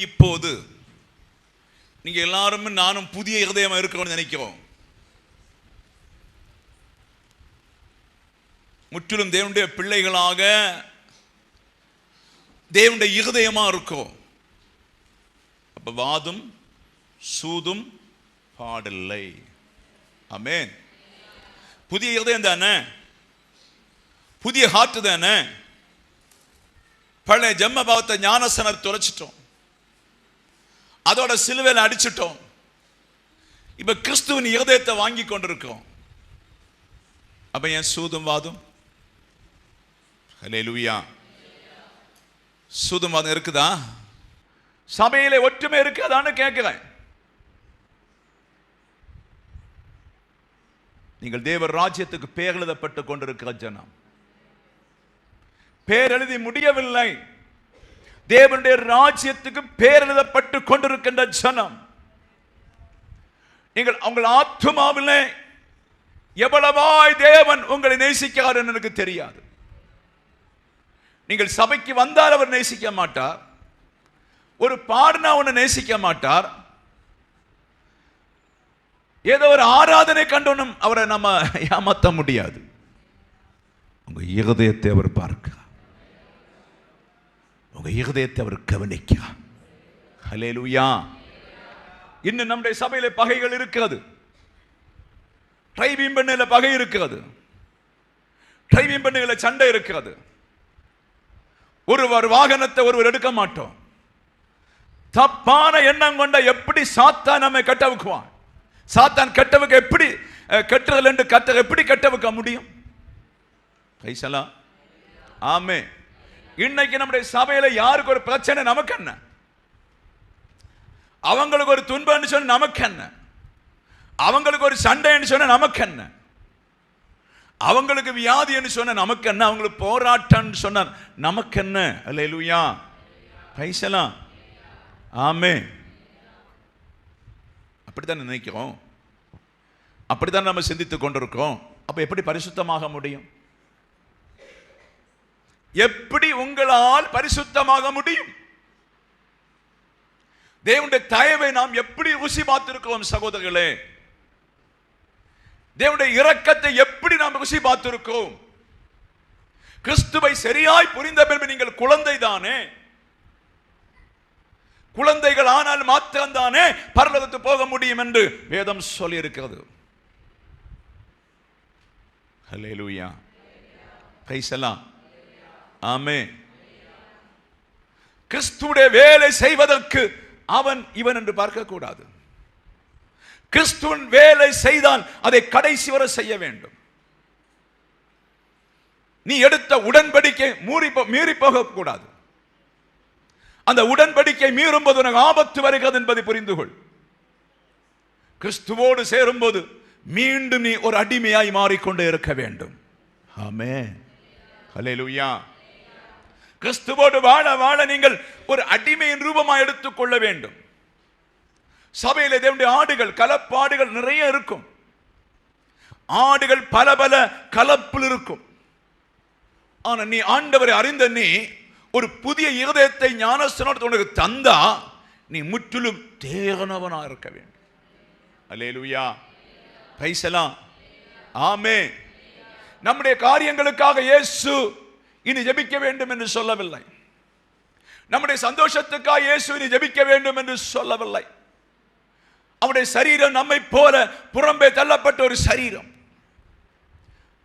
இப்போது நீங்க எல்லாரும் நானும் புதிய இருதயமா இருக்கணும்னு நினைக்கிறோம். முற்றிலும் தேவனுடைய பிள்ளைகளாக தேவனுடைய இருதயமா இருக்கும். அப்ப வாதும் சூதும் பாடில்லை. ஆமென். புதிய இருதயம் தானே, புதிய ஹார்ட் தானே. பழைய ஜென்ம பாவத்தை ஞானஸ்நானத்தில் தொலைச்சிட்டோம், அதோட சிலுவையில் அடிச்சிட்டோம். இப்ப கிறிஸ்துவின் இருதயத்தை வாங்கி கொண்டிருக்கிறோம். அப்ப ஏன் சூதும் வாதும்? ஹல்லேலூயா. சூதும் வாதம் இருக்குதா? சபையிலே ஒற்றுமை இருக்காதான்னு கேட்கிறேன். நீங்கள் தேவ ராஜ்யத்துக்கு பேர் எழுதப்பட்டு கொண்டிருக்கிற ஜனம், பேர் எழுதி முடியவில்லை. தேவனுடைய ராஜ்யத்துக்கு பேர் எழுதப்பட்டு கொண்டிருக்கின்ற ஜனம், நீங்கள் உங்கள் ஆத்துமாவிலே எவ்வளவாய் தேவன் உங்களை நேசிக்கிறார் என்று எனக்கு தெரியாது. நீங்கள் சபைக்கு வந்தால் அவர் நேசிக்க மாட்டார், ஒரு பாடினா ஒன்று நேசிக்க மாட்டார், ஏதோ ஒரு ஆராதனை கண்டோனும் அவரை நம்ம ஏமாற்ற முடியாது. உங்க இருதயத்தை அவர் பார்க்க, உங்க இருதயத்தை அவர் கவனிக்க. ஹல்லேலூயா. இன்னும் நம்முடைய சபையில பகைகள் இருக்கிறது. டிரைவிங் பண்ணல பகை இருக்கிறது, டிரைவிங் பண்ணல சண்டை இருக்கிறது. ஒருவர் வாகனத்தை ஒருவர் எடுக்க மாட்டோம். தப்பான எண்ணம் கொண்ட எப்படி சாத்தான் நம்மை கட்டவுக்குவான்? சாத்தான் கட்டவுக்கு எப்படி கட்டுறல் என்று கட்ட எப்படி கட்டவுக்க முடியும்? பைசலா. ஆமே. இன்னைக்கு நம்முடைய சபையில யாருக்கு ஒரு பிரச்சனை நமக்கு என்ன? அவங்களுக்கு ஒரு துன்பம் சொன்ன நமக்கு என்ன? அவங்களுக்கு ஒரு சண்டை சொன்ன நமக்கு என்ன? அவங்களுக்கு வியாதி என்று சொன்ன நமக்கு என்ன? அவங்களுக்கு போராட்டம் சொன்ன நமக்கு என்ன? அல்லேலூயா. பைசலா. ஆமே. அப்படித்தான் நினைக்கிறோம், அப்படித்தான் நம்ம சிந்தித்துக் கொண்டிருக்கிறோம். அப்ப எப்படி பரிசுத்தமாக முடியும்? எப்படி உங்களால் பரிசுத்தமாக முடியும்? தேவனுடைய தயவை நாம் எப்படி ருசி பார்த்திருக்கிறோம் சகோதரர்களே? தேவனுடைய இரக்கத்தை எப்படி நாம் ருசி பார்த்திருக்கிறோம்? கிறிஸ்துவை சரியாய் புரிந்த பின்பு நீங்கள் குழந்தை தானே. குழந்தைகள் ஆனால் மாத்திரம் தானே பரலோகத்துக்கு போக முடியும் என்று வேதம் சொல்லி இருக்கிறது. ஹல்லேலூயா. Praise the Lord. ஆமென். கிறிஸ்துவுடைய வேலை செய்வதற்கு அவன் இவன் என்று பார்க்க கூடாது. கிறிஸ்துவின் வேலை செய்தால் அதை கடைசி வரை செய்ய வேண்டும். நீ எடுத்த உடன்படிக்கை மீறி போக கூடாது. அந்த உடன்படிக்கை மீறும்போது உனக்கு ஆபத்து வருகிறது என்பதை புரிந்து கொள். கிறிஸ்துவோடு சேரும்போது மீண்டும் நீ ஒரு அடிமையாய் மாறிக்கொண்டே இருக்க வேண்டும். ஆமென். ஹல்லேலூயா. கிறிஸ்துவோடு வாழ வாழ நீங்கள் ஒரு அடிமையின் ரூபமாக எடுத்துக்கொள்ள வேண்டும். சபையிலே தேவனுடைய ஆடுகள், கலப்பாடுகள் நிறைய இருக்கும். ஆடுகள் பல பல கலப்பில் இருக்கும். ஆனா நீ ஆண்டவரை அறிந்த நீ ஒரு புதிய இருதயத்தை ஞானஸ்நானத்தில் உனக்கு தந்தா நீ முற்றிலும் தேவனவனாக இருக்க வேண்டும். அல்லேலூயா. Praise the Lord. ஆமென். நம்முடைய காரியங்களுக்காக இயேசு இனி ஜெபிக்க வேண்டும் என்று சொல்லவில்லை. நம்முடைய சந்தோஷத்துக்காக இயேசு இனி ஜெபிக்க வேண்டும் என்று சொல்லவில்லை. அவருடைய சரீரம் நம்மை போல புறம்பே தள்ளப்பட்ட ஒரு சரீரம்.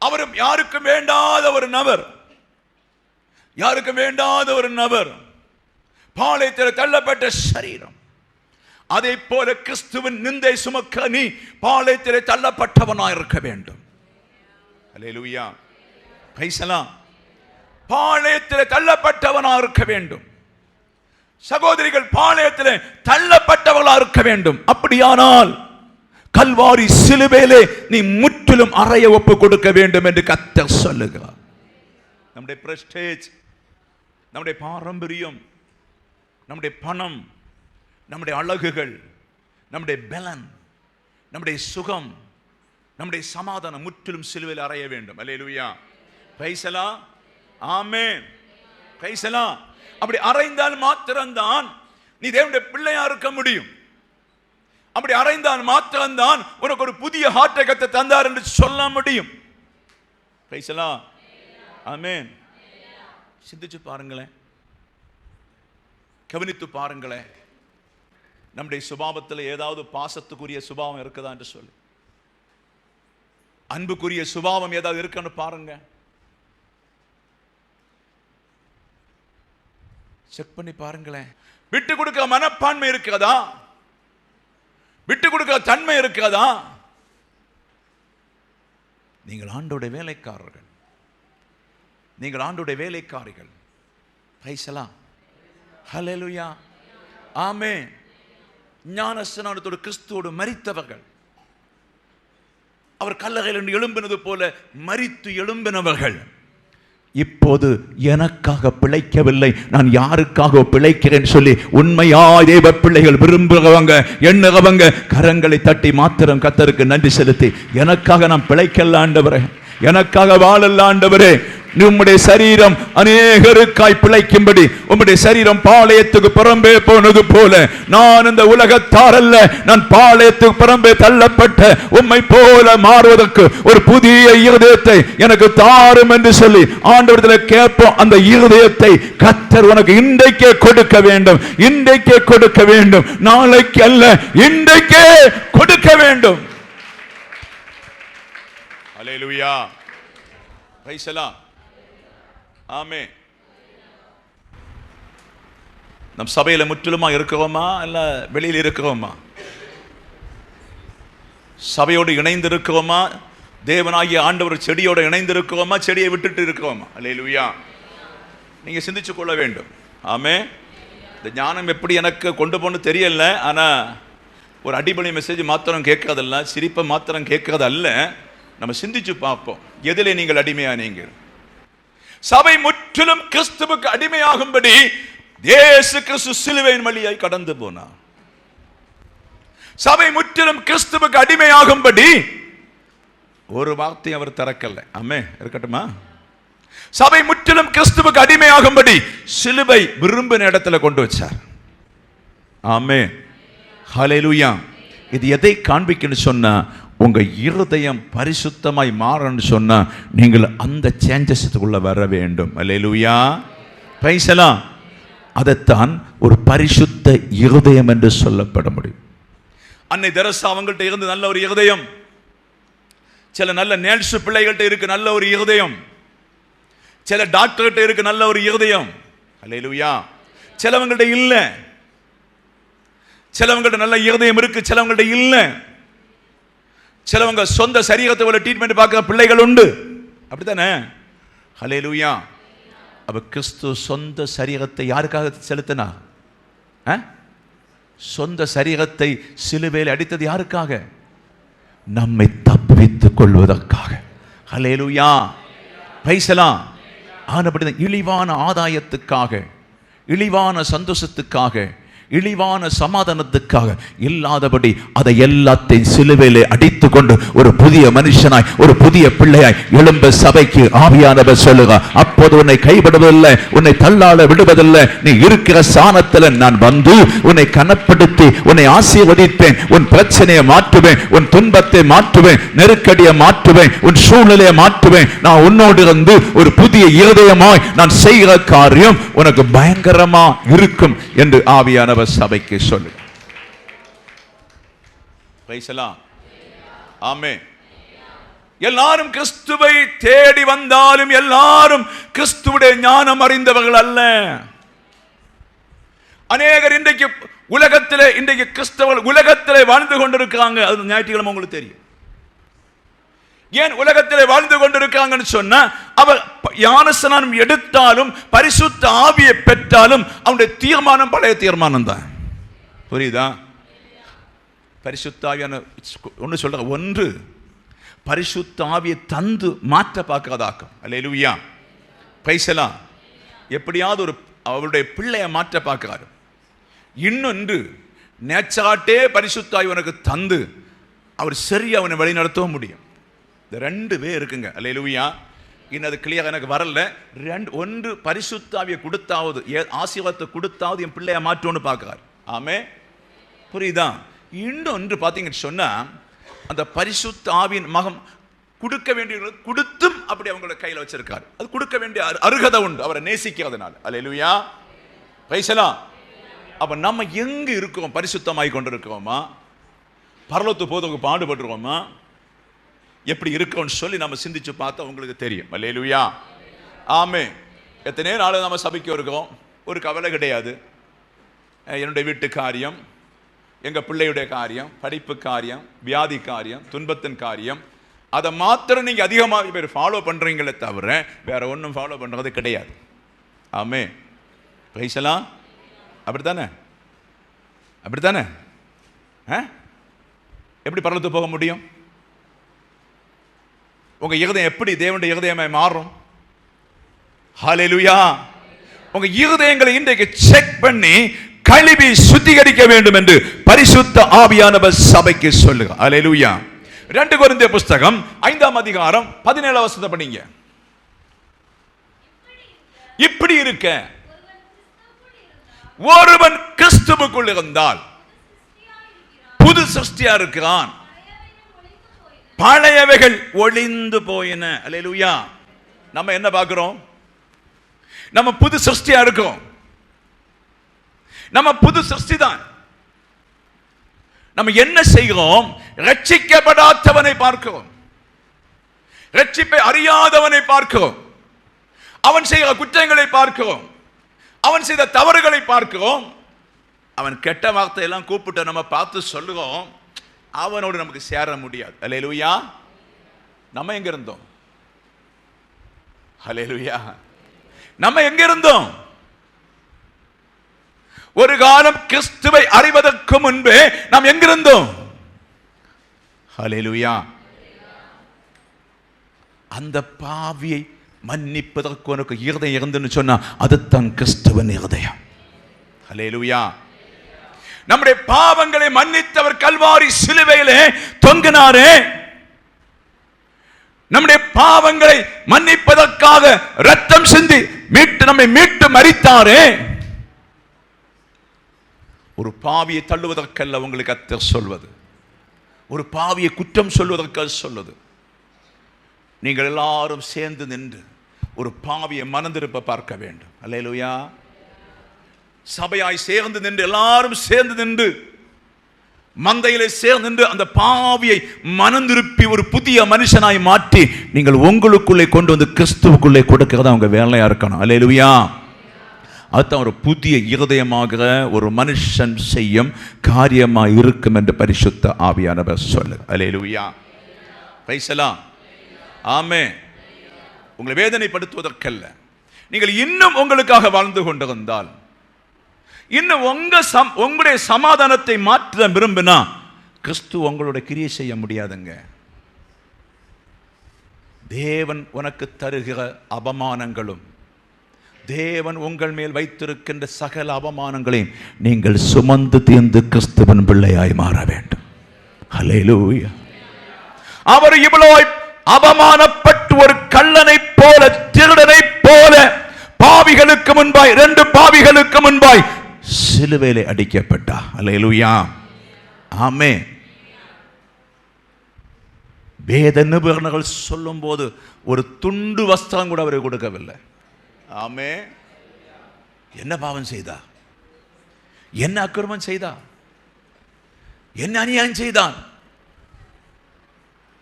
அவரும் யாருக்கும் வேண்டாத ஒரு நபர், யாருக்கும் வேண்டாத ஒரு நபர், பாளையத்தில் தள்ளப்பட்ட சரீரம். அதை போல கிறிஸ்துவின் நிந்தை சுமக்க நீ பாளையத்தில் தள்ளப்பட்டவனாக இருக்க வேண்டும். அல்லேலூயா. Praise the Lord. பாளையத்தில் தள்ளப்பட்டவனாக இருக்க வேண்டும். சகோதரிகள் பாளையத்தில் தள்ளப்பட்டவர்களாக இருக்க வேண்டும். அப்படியானால் கல்வாரி சிலுவையிலே நீ முற்றிலும் அறைய ஒப்பு கொடுக்க வேண்டும் என்று கர்த்தர் சொல்லுகிறார். நம்முடைய பிரஸ்டேஜ், நம்முடைய பாரம்பரியம், நம்முடைய பணம், நம்முடைய அழகுகள், நம்முடைய பலன், நம்முடைய சுகம், நம்முடைய சமாதானம் முற்றிலும் சிலுவையில் அறைய வேண்டும். அல்லேலூயா. Praise the Lord. ஆமென். Praise the Lord. அப்படி அறைந்தால் மாத்திரம்தான் நீ தேவனுடைய பிள்ளையா இருக்க முடியும். அப்படி அறைந்தான் மாத்திரம்தான் உனக்கு ஒரு புதிய ஹார்ட்டை கத்த தந்தார் என்று சொல்ல முடியும். ஆமென். சிந்திச்சு பாருங்களேன், கவனித்து பாருங்களேன், நம்முடைய சுபாவத்தில் ஏதாவது பாசத்துக்குரிய சுபாவம் இருக்குதா என்று சொல்லி, அன்புக்குரிய சுபாவம் ஏதாவது இருக்குன்னு பாருங்க, செக் பண்ணி பாருங்களேன். விட்டு கொடுக்க மனப்பான்மை இருக்கிறதா? விட்டு கொடுக்க தன்மை இருக்கிறதா? நீங்கள் ஆண்டோட வேலைக்காரர்கள், நீங்கள் ஆண்டோட வேலைக்காரிகள். பிரைஸ் ஹல்லேலூயா, ஆமென். ஞானஸ்நானத்தோடு கிறிஸ்துவோடு மரித்தவர்கள், அவர் கல்லறையில் எழும்பினது போல மரித்து எழும்பினவர்கள். இப்போது எனக்காக பிழைக்கவில்லை, நான் யாருக்காக பிழைக்கிறேன் சொல்லி உண்மையாய் தேவ பிள்ளைகள் விரும்புகிறவங்க, எண்ணுறவங்க கரங்களை தட்டி மாத்திரம் கர்த்தருக்கு நன்றி செலுத்தி, எனக்காக நான் பிழைக்கல ஆண்டவரே, எனக்காக வாழல்ல ஆண்டவரே, உம்முடைய சரீரம் அநேகருக்காய் பிழைக்கும்படி உம்முடைய சரீரம் பாளையத்துக்கு புறம்பே போனது போல நான் இந்த உலகத்தார் அல்ல, நான் பாளையத்துக்கு புறம்பே தள்ளப்பட்ட உம்மை போல மாறுவதற்கு ஒரு புதிய இருதயத்தை எனக்கு தாரும் என்று சொல்லி ஆண்டவரிடத்தில் கேட்போம். அந்த இருதயத்தை கர்த்தர் உனக்கு இன்றைக்கே கொடுக்க வேண்டும், இன்றைக்கே கொடுக்க வேண்டும், நாளைக்கு அல்ல, இன்றைக்கே கொடுக்க வேண்டும். ஹல்லேலூயா, பிரைஸ் தி லார்ட், ஆமென். நம் சபையில முற்றிலுமா இருக்கிறோமா இல்ல வெளியில் இருக்கிறோமா? சபையோடு இணைந்து இருக்கிறோமா? தேவனாகிய ஆண்டவர் செடியோடு இணைந்து இருக்கிறோமா? செடியை விட்டுட்டு இருக்கிறோமா? அல்லேலூயா. நீங்க சிந்திச்சு கொள்ள வேண்டும். ஆமென். இந்த ஞானம் எப்படி எனக்கு கொண்டு போன்னு தெரியல, ஆனா ஒரு அடிப்படை மெசேஜ் மாத்திரம் கேட்கறதல்ல, சிரிப்பை மாத்திரம் கேட்கறதல்ல, நம்ம சிந்திச்சு பார்ப்போம். எதிலே நீங்கள் அடிமையானீங்க? சபை முற்றிலும் கிறிஸ்துவுக்கு அடிமையாகும்படி இயேசு கிறிஸ்து சிலுவையின் வழியாய் கடந்து போனார். சபை முற்றிலும் கிறிஸ்துவுக்கு அடிமையாகும்படி ஒரு வார்த்தை அவர் திறக்கல. ஆமென். இருக்கட்டுமா? சபை முற்றிலும் கிறிஸ்துவுக்கு அடிமையாகும்படி சிலுவை விரும்பின இடத்துல கொண்டு வச்சார். ஆமென். ஹல்லேலூயா. இது எதை காண்பிக்குன்னு சொன்னா, உங்க இருதயம் பரிசுத்தமாய் மாறன்னு சொன்னா நீங்கள் அந்த சேஞ்சஸ்க்குள்ள வர வேண்டும். அல்லேலூயா, பிரைஸ் தி லார்ட். அதைத்தான் ஒரு பரிசுத்த இருதயம் என்று சொல்லப்பட முடியும். அன்னை தெரசா அவங்கள்ட்ட இருந்து நல்ல ஒரு இருதயம், சில நல்ல நேர்சு பிள்ளைகள்ட்ட இருக்கு நல்ல ஒரு இருதயம், சில டாக்டர்கிட்ட இருக்கு நல்ல ஒரு இருதயம். அல்லேலூயா. சிலவங்கள்ட்ட இல்ல, சிலவங்கள்ட்ட நல்ல இருதயம் இருக்கு, சிலவங்கள்ட்ட இல்ல. சிலவங்க சொந்த சரீரத்தை போல ட்ரீட்மெண்ட் பார்க்கிற பிள்ளைகள் உண்டு, அப்படித்தானே? ஹல்லேலூயா. அப்ப கிறிஸ்து சொந்த சரீரத்தை யாருக்காக செலுத்தினா? சொந்த சரீரத்தை சிலுவையில் அடித்தது யாருக்காக? நம்மை தப்புவித்துக் கொள்வதற்காக. ஹல்லேலூயா, பிரைஸ் தி லார்ட். ஆனபடிதான் இழிவான ஆதாயத்துக்காக, இழிவான சந்தோஷத்துக்காக, இழிவான சமாதானத்துக்காக இல்லாதபடி அதை எல்லாத்தையும் சிலுவையிலே அடித்து கொண்டு ஒரு புதிய மனுஷனாய், ஒரு புதிய பிள்ளையாய் எழும்ப சபைக்கு ஆவியானவர் சொல்லுங்க. அப்போது உன்னை கைவிடுவதில்லை, உன்னை தள்ளாட விடுவதில்லை. நீ இருக்கிற ஸ்தானத்தில் நான் வந்து உன்னை கனப்படுத்தி உன்னை ஆசீர்வதிப்பேன். உன் பிரச்சனையை மாற்றுவேன், உன் துன்பத்தை மாற்றுவேன், நெருக்கடியை மாற்றுவேன், உன் சூழ்நிலையை மாற்றுவேன். நான் உன்னோடு இருந்து ஒரு புதிய இருதயமாய் நான் செய்கிற காரியம் உனக்கு பயங்கரமா இருக்கும் என்று ஆவியான சபைக்கு சொல்லு. Praise the Lord. ஆமென். எல்லாரும் கிறிஸ்துவை தேடி வந்தாலும் எல்லாரும் கிறிஸ்துவுடைய ஞானம் அறிந்தவர்கள் அல்ல. அநேகர் இன்றைக்கு உலகத்திலே, இன்றைக்கு கிறிஸ்தவர்கள் உலகத்திலே வாழ்ந்து கொண்டிருக்காங்க. அது ஞாயிற்றுக்கிழமை உங்களுக்கு தெரியும். ஏன் உலகத்திலே வாழ்ந்து கொண்டிருக்காங்கன்னு சொன்னா, அவர் ஞானஸ்நானம் எடுத்தாலும் பரிசுத்த ஆவியை பெற்றாலும் அவனுடைய தீர்மானம் பழைய தீர்மானம் தான். புரியுதா? பரிசுத்த ஆவியான ஒன்று சொல்ற, ஒன்று பரிசுத்த ஆவியை தந்து மாற்ற பார்க்காதாக்கும். அல்லேலூயா, பிரைஸ் தி லார்ட். எப்படியாவது ஒரு அவருடைய பிள்ளையை மாற்ற பார்க்கிறாரு. இன்னொன்று நேச்சாட்டே பரிசுத்த ஆவி உனக்கு தந்து அவர் சரியா அவனை வழி நடத்தவும் முடியும். இந்த ரெண்டு பேர் இருக்குங்க. அல்லேலூயா. இன்னும் அது கிளியர் எனக்கு வரல. ஒன்று பரிசுத்த ஆவியை கொடுத்தாவது, ஆசீர்வாதத்தை கொடுத்தாவது என் பிள்ளையை மாற்றோன்னு பார்க்கிறார். ஆமே, புரியுதா? இன்னொன்று பார்த்தீங்கன்னு சொன்னா, அந்த பரிசுத்த ஆவியின் மகம் கொடுக்க வேண்டியவர்களுக்கு கொடுத்தும் அப்படி அவங்களோட கையில் வச்சிருக்காரு. அது கொடுக்க வேண்டிய அருகதை உண்டு, அவரை நேசிக்கிறதுனால. அல்லேலூயா, பிரைஸ் தி லார்ட். அப்ப நம்ம எங்க இருக்கோம்? பரிசுத்தமாய் கொண்டிருக்கிறோமா? பரலோகத்துக்கு போறதுக்கு பாடுபடுறோமா? எப்படி இருக்கோம்னு சொல்லி நம்ம சிந்திச்சு பார்த்தா உங்களுக்கு தெரியும். அல்லேலூயா, ஆமே. எத்தனை நாள் நம்ம சபைக்கு இருக்கிறோம், ஒரு கவலை கிடையாது. என்னுடைய வீட்டு காரியம், எங்கள் பிள்ளையுடைய காரியம், படிப்பு காரியம், வியாதி காரியம், துன்பத்தின் காரியம், அதை மாத்திரம் நீங்கள் அதிகமாக பேர் ஃபாலோ பண்ணுறீங்களே தவிர வேற ஒன்றும் ஃபாலோ பண்ணுறது கிடையாது. ஆமே, பிரைஸ் தி லார்ட். அப்படித்தானே? அப்படித்தானே? எப்படி பரலோகத்துக்கு போக முடியும்? உங்கள் இருதயம் எப்படி தேவனுடைய இருதயமாய் மாறும்? ஹல்லேலூயா. உங்க இருதயங்களை இன்றைக்கு செக் பண்ணி கழுவி சுத்திகரிக்க வேண்டும் என்று பரிசுத்த ஆவியானவர் சபைக்கு சொல்லுங்க. ஹல்லேலூயா. 2 கொரிந்தியர் புத்தகம் 5ஆம் அதிகாரம் 17ஆம் வசனத்தை படிங்க. இப்படி இருக்க ஒருவன் கிறிஸ்துவுக்குள் இருந்தால் புது சிருஷ்டியா இருக்கிறான், பழையவைகள் ஒளிந்து போயின. அல்லேலூயா. நம்ம என்ன பார்க்கிறோம்? நம்ம புது சிருஷ்டியா இருக்கோம். நம்ம புது சிருஷ்டி தான். நம்ம என்ன செய்கிறோம்? ரட்சிக்கப்படாதவனை பார்க்கிறோம், ரட்சிப்பை அறியாதவனை பார்க்கிறோம், அவன் செய்கிற குற்றங்களை பார்க்கிறோம், அவன் செய்த தவறுகளை பார்க்கிறோம், அவன் கெட்ட வார்த்தை எல்லாம் கூப்பிட்டு நம்ம பார்த்து சொல்லுவோம், அவனோடு நமக்கு சேர முடியாது. அல்லேலூயா. நம்ம எங்க இருந்தோம்? அல்லேலூயா. நம்ம எங்க இருந்தோம்? ஒரு காலம் கிறிஸ்துவை அறிவதற்கு முன்பே நாம் எங்கிருந்தோம்? ஹல்லேலூயா. அந்த பாவியை மன்னிப்பதற்கு உனக்கு இருதயம் இருந்துன்னு சொன்னா அதுதான் கிறிஸ்துவின் இருதயம். ஹல்லேலூயா. நம்முடைய பாவங்களை மன்னித்தவர் கல்வாரி சிலுவையிலே தொங்கினாரே. நம்முடைய பாவங்களை மன்னிப்பதற்காக ரத்தம் சிந்தி நம்மை மீட்டு மரித்தாரே. ஒரு பாவியை தள்ளுவதற்கல்ல உங்களுக்கு கர்த்தர் சொல்வது, ஒரு பாவியை குற்றம் சொல்வதற்காக சொல்வது. நீங்கள் எல்லாரும் சேர்ந்து நின்று ஒரு பாவியை மனந்திருப்ப பார்க்க வேண்டும். அல்லேலூயா. சபையாய் சேர்ந்து நின்று, எல்லாரும் சேர்ந்து நின்று, மந்தையிலே சேர்ந்து நின்று அந்த பாவியை மனந்திருப்பி ஒரு புதிய மனுஷனாய் மாற்றி நீங்கள் உங்களுக்குள்ளே கொண்டு வந்து கிறிஸ்துவுக்குள்ளே கொடுக்கிறதா அவங்க வேலையா இருக்கணும். அல்லேலூயா. அதுதான் ஒரு புதிய இருதயமாக ஒரு மனுஷன் செய்யும் காரியமாக இருக்கும் என்று பரிசுத்த ஆவியானவர் சொல்லு. அல்லேலூயா. Praise the Lord. ஆமென். உங்களை வேதனைப்படுத்துவதற்கல்ல, நீங்கள் இன்னும் உங்களுக்காக வாழ்ந்து கொண்டிருந்தால், இன்னும் உங்களுடைய சமாதானத்தை மாற்ற விரும்பினா கிறிஸ்து உங்களோட கிரியை செய்ய முடியாதுங்க. தேவன் உனக்கு தருகிற அவமானங்களும், தேவன் உங்கள் மேல் வைத்திருக்கின்ற சகல அவமானங்களையும் நீங்கள் சுமந்து தீர்ந்து கிறிஸ்துவின் பிள்ளையாய் மாற வேண்டும். ஹல்லேலூயா. அவர் இவ்வளவு அவமானப்பட்டு ஒரு கள்ளனை போல, திருடனை போல பாவிகளுக்கு முன்பாய், 2 பாவிகளுக்கு முன்பாய் சிலுவையிலே அடிக்கப்பட்டார். ஹல்லேலூயா. ஆமென். வேத நிபுணர்கள் சொல்லும் போது ஒரு துண்டு வஸ்திரம் கூட அவருக்கு கொடுக்கவில்லை. ஆமென். என்ன பாவம் செய்தா? என்ன அக்கிரமம் செய்தா? என்ன அநியாயம் செய்தான்?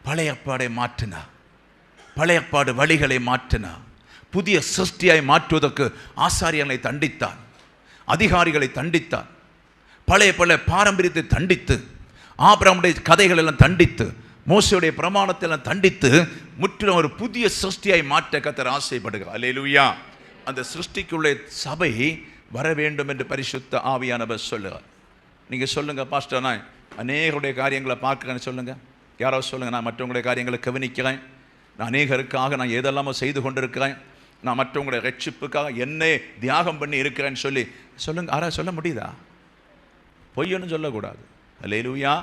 பழைய ஏற்பாடை மாற்றினா, பழைய ஏற்பாடு வழிகளை மாற்றினா, புதிய சிருஷ்டியாய் மாற்றுவதற்கு ஆசாரியர்களை தண்டித்தான், அதிகாரிகளை தண்டித்தான், பழைய பாரம்பரியத்தை தண்டித்து, ஆபிரகாமுடைய கதைகள் எல்லாம் தண்டித்து, மோசேயுடைய பிரமாணத்தை எல்லாம் தண்டித்து, முற்றிலும் ஒரு புதிய சிருஷ்டியாய் மாற்ற கர்த்தர் ஆசைப்படுகிறார். அல்லேலூயா. அந்த சிருஷ்டிக்குள்ளே சபை வர வேண்டும் என்று பரிசுத்த ஆவியானவர் சொல்லுகிறார். நீங்க சொல்லுங்க, பாஸ்டர் நான் அநேகருடைய காரியங்களை பார்க்கிறேன்னு சொல்லுங்க. யாராவது சொல்லுங்க, நான் மற்றவங்களுடைய காரியங்களை கவனிக்கிறேன், நான் அநேகருக்காக நான் எதெல்லாமோ செய்து கொண்டிருக்கிறேன், நான் மற்றவங்களுடைய ரட்சிப்புக்காக என்னை தியாகம் பண்ணி இருக்கிறேன்னு சொல்லி சொல்லுங்க. யாராவது சொல்ல முடியுதா? பொய்யொன்னு சொல்லக்கூடாது. அல்லேலூயா.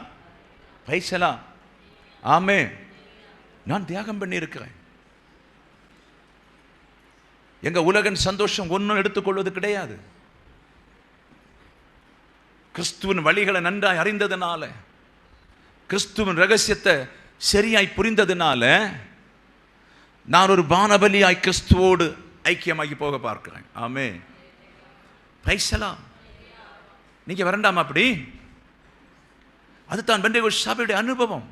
Praise the Lord. ஆமென். நான் தியாகம் பண்ணி இருக்கிறேன். எங்க உலகின் சந்தோஷம் ஒன்றும் எடுத்துக்கொள்வது கிடையாது. கிறிஸ்துவின் வழிகளை நன்றாய் அறிந்ததுனால, கிறிஸ்துவின் ரகசியத்தை சரியாய் புரிந்ததுனால நான் ஒரு பானபலியாய் கிறிஸ்துவோடு ஐக்கியமாகி போக பார்க்கிறேன். ஆமென். Praise the Lord. நீங்க வரண்டாமா அப்படி? அதுதான் பெந்தேகோஸ்தே சபையுடைய அனுபவம்.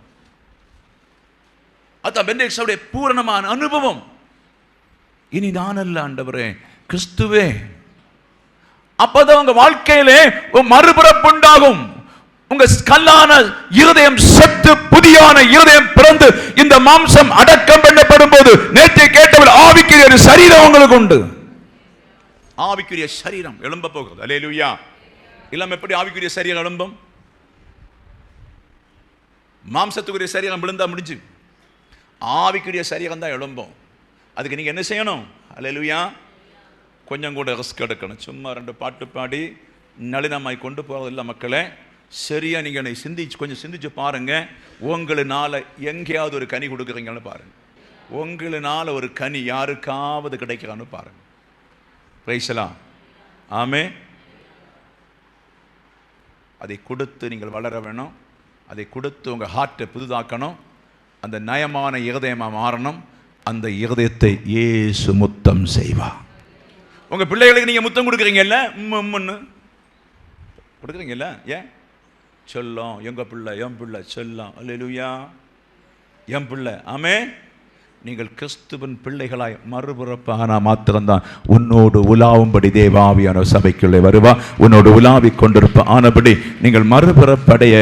அதுதான் பெந்தேகோஸ்தே சபையுடைய பூரணமான அனுபவம். இனி நான் அல்ல ஆண்டவரே, கிறிஸ்துவே. அப்பதான் உங்க வாழ்க்கையிலே மறுபிறப்பு உண்டாகும். உங்க கல்லான இருதயம் செத்து புதியான இருதயம் பிறந்து இந்த மாம்சம் அடக்கம் பண்ணப்படும் போது நேற்று கேட்டவள் ஆவிக்குரிய ஒரு சரீரம் உங்களுக்கு உண்டு. ஆவிக்குரிய சரீரம் எழும்ப போகிறது. அல்லேலூயா. இல்லாம எப்படி ஆவிக்குரிய சரீரம் எழும்பும்? மாம்சத்துக்குரிய சரீரம் விழுந்தா முடிஞ்சு. ஆவிக்குரிய சரீரம் தான் எழும்பும். அதுக்கு நீங்க என்ன செய்யணும்? அல்லேலூயா. கொஞ்சம் கூட ரிஸ்க் எடுக்கணும். சும்மா 2 பாட்டு பாடி நளினமாய் கொண்டு போறதில்லை மக்களே. சரியா நீங்க கொஞ்சம் சிந்திச்சு பாருங்க. உங்களினால எங்கேயாவது ஒரு கனி கொடுக்குறீங்கன்னு பாருங்க. உங்களினால ஒரு கனி யாருக்காவது கிடைக்கிறான்னு பாருங்க. Praise the Lord. ஆமென். அதை கொடுத்து நீங்கள் வளர வேணும். அதை கொடுத்து உங்கள் ஹார்ட்டை புதுதாக்கணும். அந்த நயமான இருதயமாக மாறணும். அந்த இருதயத்தை இயேசு முத்தம் செய்வா. உங்கள் பிள்ளைகளுக்கு நீங்கள் முத்தம் கொடுக்குறீங்கல்ல, உம்முன்னு கொடுக்குறீங்கல்ல, ஏன் சொல்லும்? எங்கள் பிள்ளை, என் பிள்ளை சொல்லும். அல்லேலூயா. என் பிள்ளை. ஆமென். நீங்கள் கிறிஸ்துவின் பிள்ளைகளாய் மறுபிறப்பான மாத்திரம்தான் உன்னோடு உலாவும்படி தேவாவியான சபைக்குள்ளே வருவா. உன்னோடு உலாவிக் கொண்டிருப்ப ஆனபடி நீங்கள் மறுபிறப்படைய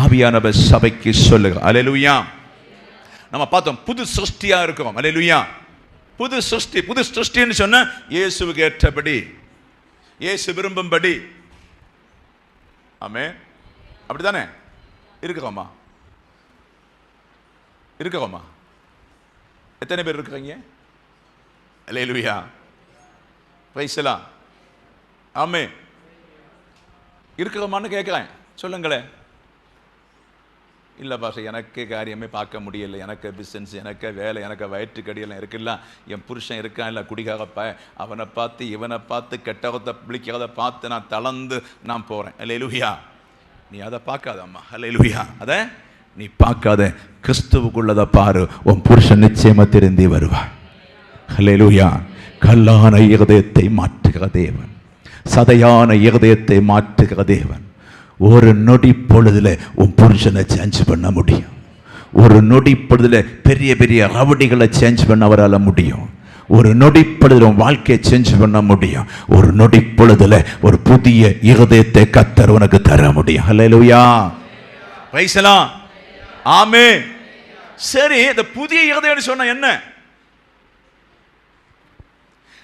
ஆவியானவர் சபைக்கு சொல்லுங்க. அல்லேலூயா. நம்ம பார்த்தோம், புது சிருஷ்டியா இருக்கிறோம். அல்லேலூயா. புது சிருஷ்டி. புது சிருஷ்டின்னு சொன்ன இயேசுவுக்கு ஏற்றபடி, இயேசு விரும்பும்படி. ஆமென். அப்படித்தானே இருக்கிறோமா? இருக்கிறோமா? எத்தனை பேர் இருக்கிறீங்க? அல்லேலூயா. Praise the Lord. ஆமென். இருக்கிறோமான்னு கேட்குறேன், சொல்லுங்களேன். இல்லை பாஷை, எனக்கு காரியமே பார்க்க முடியலை, எனக்கு பிஸ்னஸ், எனக்கு வேலை, எனக்கு வயிற்றுக்கடியெல்லாம் இருக்குல்ல, என் புருஷன் இருக்கான் இல்லை குடிகாரப்ப, அவனை பார்த்து இவனை பார்த்து கெட்டவத்தை பிடிக்கிறத பார்த்து நான் தளர்ந்து நான் போகிறேன். அல்லேலூயா. நீ அதை பார்க்காதம்மா. அல்லேலூயா. அதை நீ பார்க்காத, கிறிஸ்துவுக்குள்ளதை பாரு. உன் புருஷன் நிச்சயமா திருந்தி வருவான். அல்லேலூயா. கல்லான இருதயத்தை மாற்றுகிற தேவன், சதையான இருதயத்தை மாற்றுகிற தேவன். ஒரு நொடி பொழுதுல உன் புருஷனை சேஞ்ச் பண்ண முடியும். ஒரு நொடி பொழுதுல பெரிய பெரிய ரவடிகளை சேஞ்ச் பண்ண அவரால் முடியும். ஒரு நொடி பொழுதுல உன் வாழ்க்கையை சேஞ்ச் பண்ண முடியும். ஒரு நொடி பொழுதுல ஒரு புதிய இருதயத்தை கர்த்தர் உனக்கு தர முடியும். அல்லேலூயா. Praise the Lord. ஆமென். சரி, இந்த புதிய இருதயம் சொன்ன என்ன?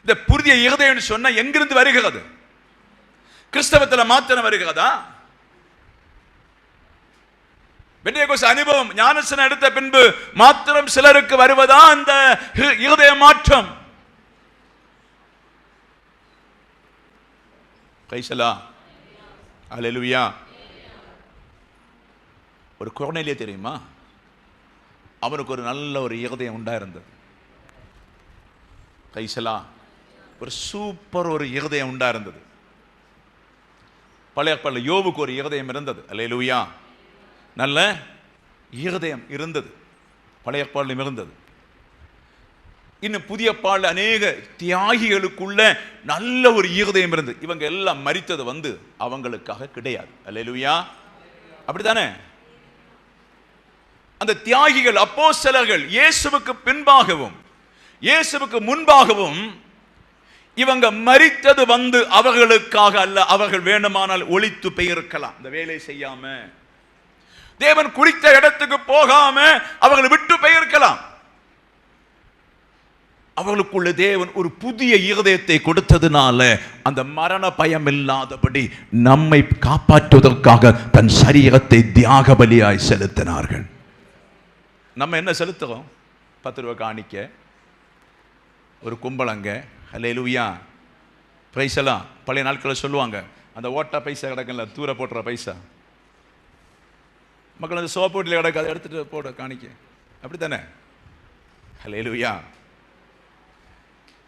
இந்த புதிய இருதயம் சொன்ன எங்கிருந்து வருகிறது? கிறிஸ்தவத்தில் மாத்திரம் வருகிறதா? பெந்தேகோஸ்தே அனுபவம், ஞானஸ்நானம் எடுத்த பின்பு மாத்திரம் சிலருக்கு வருவதா அந்த இருதய மாற்றம்? Praise the Lord. அல்லேலூயா. ஒரு கொர்நேலியே தெரியுமா? அவனுக்கு ஒரு நல்ல ஒரு இருதயம் உண்டாயிருந்தது. Praise the Lord. ஒரு சூப்பர் ஒரு இருதயம் உண்டாயிருந்தது. பழைய ஏற்பாட்டில் யோபுக்கு ஒரு இருதயம் இருந்தது. அல்லேலூயா. நல்ல இருதயம் இருந்தது. பழைய ஏற்பாட்டிலும் இருந்தது. இன்னும் புதிய பாடல் அநேக தியாகிகளுக்குள்ள நல்ல ஒரு இருதயம் இருந்தது. இவங்க எல்லாம் மரித்தது அவங்களுக்காக கிடையாது. அல்லேலூயா. அப்படித்தானே? அந்த தியாகிகள், அப்போஸ்தலர்கள், இயேசுவுக்கு பின்பாகவும் இயேசுவுக்கு முன்பாகவும் இவங்க மரித்தது அவர்களுக்காக அல்ல. அவர்கள் வேண்டுமானால் ஒளித்து போயிருக்கலாம். இந்த வேலை செய்யாம, தேவன் குறித்த இடத்துக்கு போகாம அவர்கள் விட்டு போயிருக்கலாம். அவர்களுக்குள்ள தேவன் ஒரு புதிய இருதயத்தை கொடுத்ததுனால அந்த மரண பயம் இல்லாதபடி நம்மை காப்பாற்றுவதற்காக தன் சரீரத்தை தியாக பலியாய் செலுத்தினார்கள். நம்ம என்ன செலுத்துறோம்? 10 ரூபாய் காணிக்க, ஒரு கும்பலங்க. அல்லேலூயா. பிரைஸ் எல்லாம் பழைய நாட்களில் சொல்லுவாங்க, அந்த ஓட்டா பைசா கிடக்கல, தூர போட்டுற பைசா. மக்கள் அந்த சோப்போட்டில் கிடக்கு, அதை எடுத்துட்டு போட காணிக்க. அப்படித்தானே? அல்லேலூயா.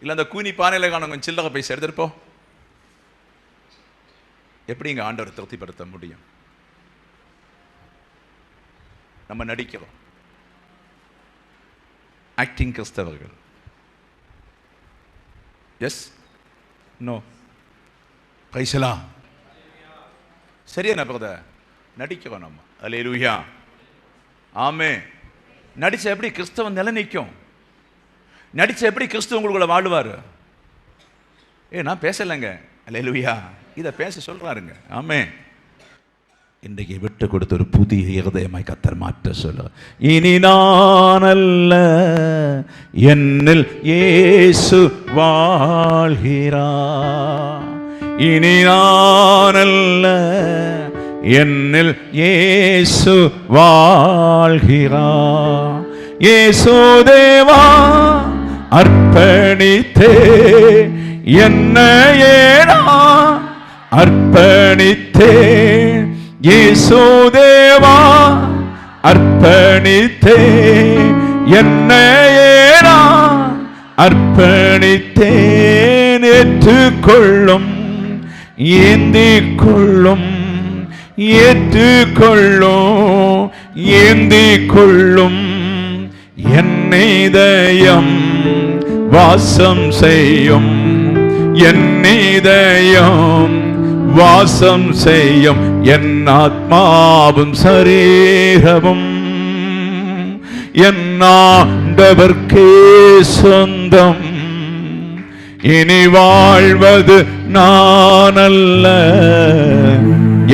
இல்லை அந்த கூனி பானையில் காணும், கொஞ்சம் சில்லறை பைசா எடுத்துட்டு போ. எப்படிங்க ஆண்டவரை திருப்திப்படுத்த முடியும்? நம்ம நடிக்கிறோம், ஆக்டிங் கிறிஸ்தவர்கள். எஸ், நோ, பைசலா சரியா பிரதர்? நடிக்கிறோம் நம்ம. அல்லேலூயா, ஆமே. நடிச்ச எப்படி கிறிஸ்தவன் நிலை நிற்கும்? நடிச்ச எப்படி கிறிஸ்துவ உங்களுக்குள்ள வாழுவாரு? நான் பேசலைங்க. அல்லேலூயா, இதை பேச சொல்றாருங்க. ஆமே. இன்றைக்கு விட்டு கொடுத்த ஒரு புதிய இருதயமாய் கர்த்தர் மாற்ற சொல்ல. இனி நான் அல்ல, என்னில் இயேசு வாழ்கிறார். இனி நான் அல்ல, என்னில் இயேசு வாழ்கிறார். இயேசு தேவா அர்ப்பணித்தே என்னையே நான் அர்ப்பணித்தேன். இயேசு தேவா அர்ப்பணித்தேன் என்னையே நான் அர்ப்பணித்தேன். ஏற்றுக்கொள்ளும், ஏந்திக் கொள்ளும், ஏற்றுக்கொள்ளும், ஏந்திக் கொள்ளும். என் இதயம் வாசம் செய்யும், என் இதயம் வாசம் செய்யும். என் ஆத்மாவும் சரீரமும் என் ஆண்டவர்க்கே சொந்தம். இனி வாழ்வது நான் அல்ல,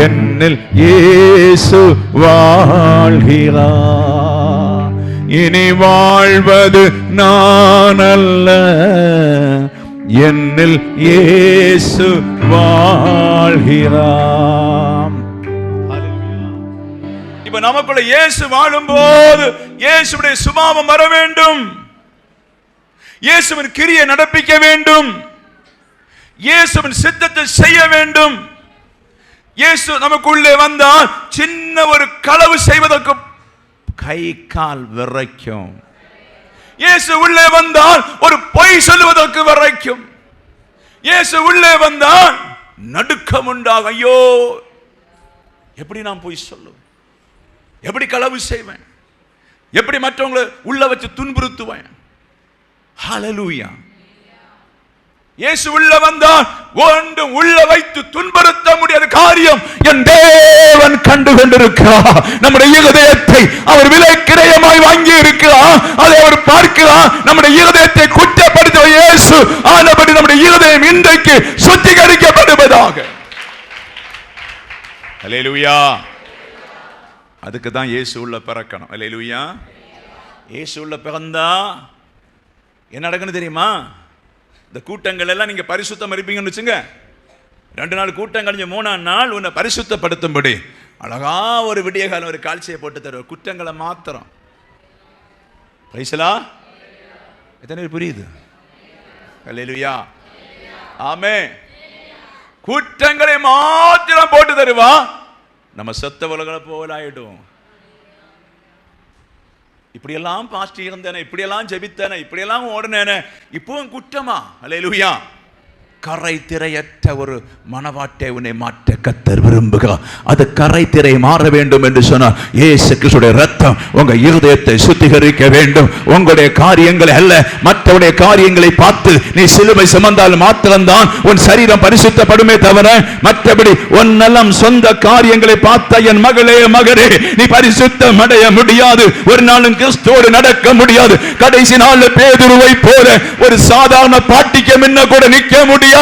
என்னில் இயேசு வாழ்கிறார். இனி வாழ்வது நான் அல்ல, என்னில் இயேசு வாழ்கிறார். இப்ப நமக்குள்ள இயேசு வாழும்போது இயேசுவுடைய சுபாவம் வர வேண்டும், இயேசுவின் கிரியை நடப்பிக்க வேண்டும், இயேசுவின் சித்தத்தை செய்ய வேண்டும். இயேசு நமக்குள்ளே வந்தால் சின்ன ஒரு களவு செய்வதற்கு கை கால் விரைக்கும். இயேசு உள்ளே வந்தால் ஒரு பொய் சொல்லுவதற்கு வரைக்கும். இயேசு உள்ளே வந்தால் நடுக்கம் உண்டாகும். ஐயோ, எப்படி நான் பொய் சொல்லுவேன், எப்படி களவு செய்வேன், எப்படி மற்றவங்களை உள்ள வச்சு துன்புறுத்துவேன். ஹல்லேலூயா. இயேசு உள்ள வந்தால் ஒன்றும் உள்ள வைத்து துன்புறுத்த முடியாத காரியம் என் தேவன் கண்டு கொண்டிருக்கிறார். நம்முடைய இருதயத்தை அவர் விலை கிரயமாய் வாங்கி இருக்கிறார், அதை அவர் பார்க்கிறார். நம்முடைய இருதயத்தை குற்றப்படுத்த இயேசு ஆனபடி நம்முடைய இருதயம் இன்றைக்கு சுத்திகரிக்கப்படுவதாக. அல்லேலூயா. அதுக்கு தான் இயேசு உள்ள பிறக்கணும். அல்லேலூயா. இயேசு உள்ள பிறந்தா என்ன நடக்குன்னு தெரியுமா? இந்த கூட்டங்கள் எல்லாம் நீங்க பரிசுத்தம் இருப்பீங்கன்னு வச்சுங்க. 2 நாள் கூட்டம் கழிஞ்ச 3ஆம் நாள் உன்னை பரிசுத்தப்படுத்தும்படி அழகா ஒரு விடிய காலம் ஒரு காட்சியை போட்டு தருவார். குற்றங்களை மாத்திரம். பைசலா எத்தனை பேர் புரியுது? அல்லேலூயா, ஆமே. குற்றங்களை மாத்திரம் போட்டு தருவா. நம்ம செத்தவர்களை போல ஆயிடும். இப்படியெல்லாம் பாஸ்ட் இருந்தேனே, இப்படியெல்லாம் ஜெபித்தேனே, இப்படியெல்லாம் ஓடுனேனே, இப்பவும் குற்றமா? அல்லேலூயா. கரை திரையற்ற ஒரு மனவாட்டை உன்னை மாற்ற கர்த்தர் விரும்புகிறார். அது கரை திரை மாற வேண்டும் என்று சொன்னார். இயேசு கிறிஸ்துவின் இரத்தம் உங்க இருதயத்தை சுத்திகரிக்க வேண்டும். உங்களுடைய காரியங்களை அல்ல, மற்றவருடைய காரியங்களை பார்த்து நீ சிலுவை சுமந்தால் மாத்திரம்தான் உன் சரீரம் பரிசுத்தப்படுமே தவிர மற்றபடி உன்னெல்லாம் சொந்த காரியங்களை பார்த்த என் மகளே மகனே நீ பரிசுத்தம் அடைய முடியாது. ஒரு நாளும் கிறிஸ்துவோடு நடக்க முடியாது. கடைசி நாள் பேதுருவை போல ஒரு சாதாரண பாட்டிக்கு முன்ன கூட நிற்க முடியாது.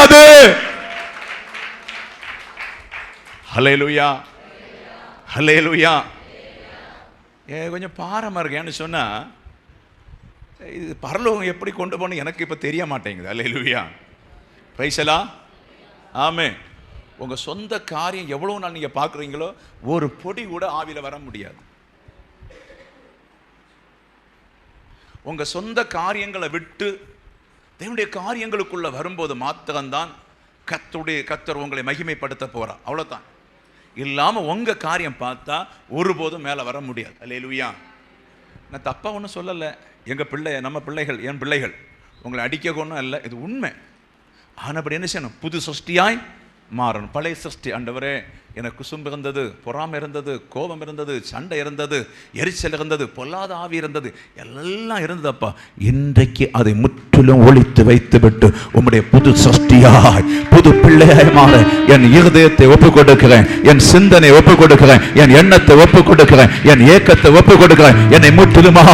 ஹல்லேலூயா, ஹல்லேலூயா. கொஞ்சம் பாரமா இருக்கேன்னு சொன்னா இது பரலோகம் எப்படி கொண்டு போகணும் எனக்கு இப்ப தெரிய மாட்டேங்குது. ஹல்லேலூயா, பிரைஸ் எல்லாம், ஆமே. உங்க சொந்த காரியம் எவ்வளவு நாள் நீங்க பாக்குறீங்களோ ஒரு பொடி கூட ஆவியில வர முடியாது. உங்க சொந்த காரியங்களை விட்டு தேவனுடைய காரியங்களுக்குள்ள வரும்போது மாத்திரம்தான் கர்த்தர் உங்களை மகிமைப்படுத்த போறா. அவ்வளவுதான். இல்லாம உங்க காரியம் பார்த்தா ஒருபோதும் மேல வர முடியாது. அல்லேலூயா. நான் தப்பா ஒன்றும் சொல்லலை. எங்க பிள்ளை, நம்ம பிள்ளைகள், என் பிள்ளைகள் உங்களை அடிக்க ஒன்றும் இல்லை, இது உண்மை. ஆனபடி என்ன செய்யணும்? புது சிருஷ்டியாய் மாறணும். பழைய சிருஷ்டி. ஆண்டவரே, எனக்கு குசும்பு இருந்தது, பொறாமை இருந்தது, கோபம் இருந்தது, சண்டை இருந்தது, எரிச்சல் இருந்தது, பொல்லாத ஆவி இருந்தது, எல்லாம் இருந்ததப்பா. இன்றைக்கு அதை முற்றிலும் ஒழித்து வைத்து விட்டு உம்முடைய புது சிருஷ்டியாய், புது பிள்ளையாய் மாற என் இருதயத்தை ஒப்புக் கொடுக்கிறேன், என் சிந்தனை ஒப்புக் கொடுக்கிறேன், என் எண்ணத்தை ஒப்புக் கொடுக்கிறேன், என் ஏக்கத்தை ஒப்புக் கொடுக்கிறேன். என்னை முற்றிலுமா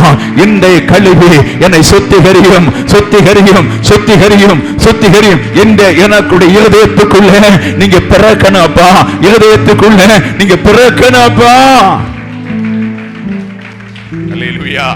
இன்றை கழுவி என்னை சுத்திகரியும், சுத்திகரியும், சுத்திகரியும், சுத்திகரியும். இந்த எனக்குடைய இருதயத்துக்குள்ள நீங்க பிறக்கணும் அப்பா, இருதயத்துக்குள்ள நீங்க பிறக்கணும் அப்பா. அல்லேலூயா.